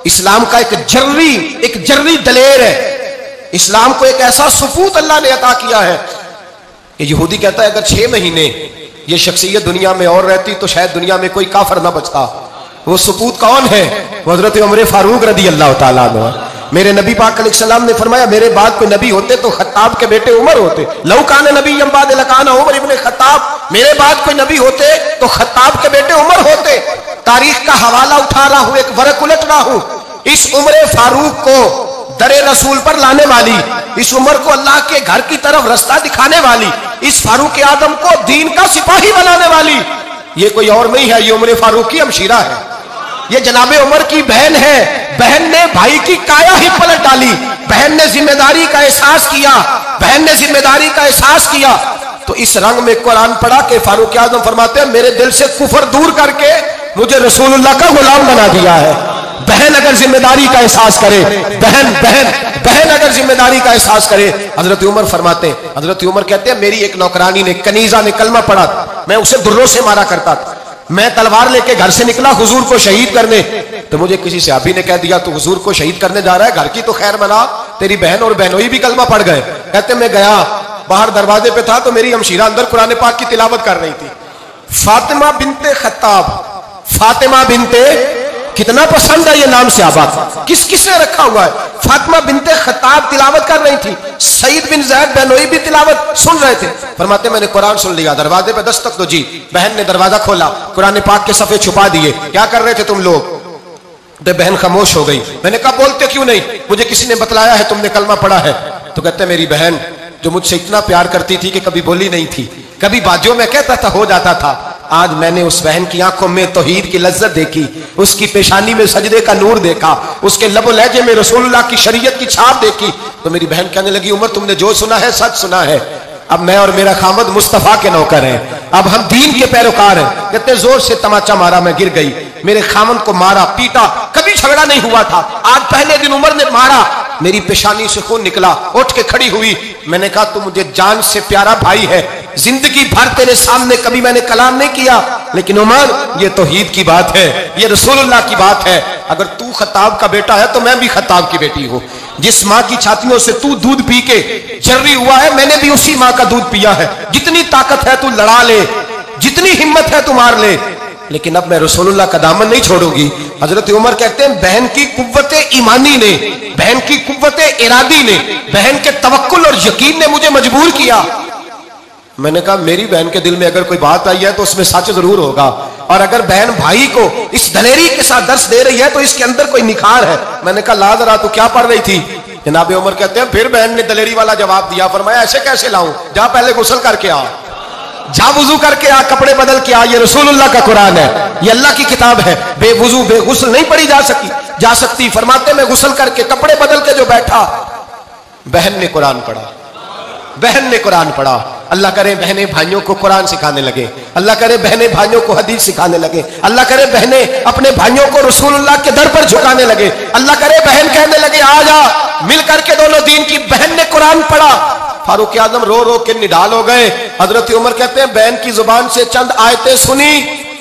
इस्लाम का एक जर्री दलेर है। इस्लाम को एक ऐसा सुपूत अल्लाह ने अता किया है कि यहूदी कहता है अगर 6 महीने ये शख्सियत दुनिया में और रहती तो शायद दुनिया में कोई काफर ना बचता। वो सुपूत कौन है? हजरत उमर फारूक रदी अल्लाह ताला अन्हु। मेरे नबी पाक अलैहिस्सलाम ने फरमाया मेरे बाद कोई नबी होते तो खत्ताब के बेटे उमर होते। लौ कान नबी बाद लकान उमर इब्ने खत्ताब, मेरे बाद कोई नबी होते तो खत्ताब के बेटे उमर होते। तारीख का हवाला उठा रहा हूं, एक वरक उलट रहा हूं। इस उमर फारूक को दरे रसूल पर लाने वाली, इस उमर को अल्लाह के घर की तरफ रास्ता दिखाने वाली, इस फारूक आदम को दीन का सिपाही बनाने वाली, ये कोई और नहीं है, ये उमर फारूक की हमशीरा है। ये जनाबे उमर की बहन है। बहन ने भाई की काया ही पलट डाली। बहन ने जिम्मेदारी का एहसास किया, बहन ने जिम्मेदारी का एहसास किया तो इस रंग में कुरान पढ़ा के फारूक आजम फरमाते हैं मेरे दिल से कुफर दूर करके मुझे रसूलुल्लाह का गुलाम बना दिया है। बहन अगर जिम्मेदारी का एहसास करे, बहन अगर जिम्मेदारी का एहसास करे। हजरत उमर फरमाते हैं, हजरत उमर कहते हैं मेरी एक नौकरानी ने, कनीजा ने कलमा पढ़ा, मैं उसे दुर्रों से मारा करता था। मैं तलवार लेके घर से निकला हुजूर को शहीद करने, तो मुझे किसी सहाबी ने कह दिया तू हुजूर को शहीद करने जा रहा है, घर की तो खैर मना, तेरी बहन और बहनोई भी कलमा पढ़ गए। कहते मैं गया, बाहर दरवाजे पे था तो मेरी हमशीरा अंदर कुरान पाक की तिलावत कर रही थी। फातिमा बिनते खत्ताब, फातिमा बिनते, कितना पसंद है ये नाम सहाबा, किस किसने रखा हुआ है। फातिमा बिनते खत्ताब तिलावत कर रही थी, सईद बिन ज़ैद बहनोई भी तिलावत सुन रहे थे। फरमाते मैंने कुरान सुन लिया, दरवाजे पे दस्तक दो जी। बहन ने दरवाजा खोला, कुरान पाक के सफ़े छुपा दिए। क्या कर रहे थे तुम लोग? तो बहन खामोश हो गई। मैंने कहा बोलते क्यों नहीं? मुझे किसी ने बतलाया है तुमने कलमा पढ़ा है। तो कहते मेरी बहन जो मुझसे इतना प्यार करती थी कि कभी बोली नहीं थी, कभी बाजों में कहता था हो जाता था, आज मैंने उस बहन की आंखों में तौहीद की लज्जत देखी, उसकी पेशानी में सजदे का नूर देखा, उसके लबो लहजे में रसूलुल्लाह की शरीयत की छाप देखी। तो मेरी बहन कहने लगी उमर तुमने जो सुना है सच सुना है। अब मैं और मेरा खामद मुस्तफा के नौकर हैं, अब हम दीन के पैरोकार हैं। कितने जोर से तमाचा मारा, मैं गिर गई, मेरे खामद को मारा पीटा, कभी झगड़ा नहीं हुआ था, आज पहले दिन उमर ने मारा, मेरी पेशानी से खून निकला, उठ के खड़ी हुई। मैंने कहा तू मुझे जान से प्यारा भाई है, जिंदगी भर तेरे सामने कभी मैंने कलाम नहीं किया, लेकिन उमर ये तौहीद की बात है, ये रसूलुल्लाह की बात है। अगर तू खत्ताब का बेटा है तो मैं भी खत्ताब की बेटी हूँ। जिस माँ की छातियों से तू दूध पी के जर्री हुआ है, मैंने भी उसी माँ का दूध पिया है। जितनी ताकत है तू लड़ा ले, जितनी हिम्मत है तू मार ले, लेकिन अब मैं रसूलुल्लाह का दामन नहीं छोड़ूंगी। हजरत उमर कहते हैं बहन की कुव्वत ईमानी ने, बहन की कुव्वत इरादी ने, बहन के तवक्कुल और यकीन ने मुझे मजबूर किया। मैंने कहा मेरी बहन के दिल में अगर कोई बात आई है तो उसमें सच जरूर होगा, और अगर बहन भाई को इस दलेरी के साथ दर्श दे रही है तो इसके अंदर कोई निखार है। मैंने कहा ला जरा तू क्या पढ़ रही थी? जनाब उमर कहते हैं फिर बहन ने दलेरी वाला जवाब दिया, फरमाया ऐसे कैसे लाऊं, जा पहले गुस्ल करके आ, जा वुजू करके आ, कपड़े बदल के आ, ये रसूलुल्लाह का कुरान है, ये अल्लाह की किताब है, बेवुजू बेगुस्ल नहीं पढ़ी जा सकती। फरमाते मैं गुस्ल करके कपड़े बदल के जो बैठा, बहन ने कुरान पढ़ा, बहन ने कुरान पढ़ा। अल्लाह करे बहनें भाइयों को कुरान सिखाने लगे, अल्लाह करे बहनें भाइयों को हदीस सिखाने लगे, अल्लाह करे बहनें अपने भाइयों को रसूलुल्लाह के दर पर झुकाने लगे, अल्लाह करे बहन कहने लगे आ जा मिल करके दोनों दीन की। बहन ने कुरान पढ़ा, फारूक आजम रो रो के निढाल हो गए। हजरत उमर कहते हैं बहन की जुबान से चंद आयतें सुनी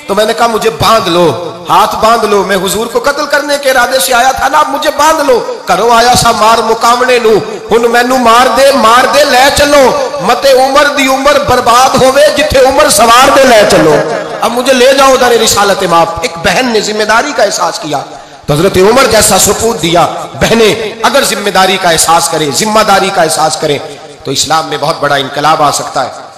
तो मैंने कहा मुझे बांध लो, हाथ बांध लो, मैं हुजूर को कत्ल करने के इरादे से आया था ना, अब मुझे बांध लो। करो आया सा मार मुकामने नू, हुन मैनू मार दे ले चलो, मते उमर दी उमर बर्बाद होवे जिथे उमर सवार दे ले चलो, अब मुझे ले जाओ दर रिसालत माप। एक बहन ने जिम्मेदारी का एहसास किया तो हजरत उमर जैसा सुपूत दिया। बहनें अगर जिम्मेदारी का एहसास करें, जिम्मेदारी का एहसास करें तो इस्लाम में बहुत बड़ा इनकलाब आ सकता है।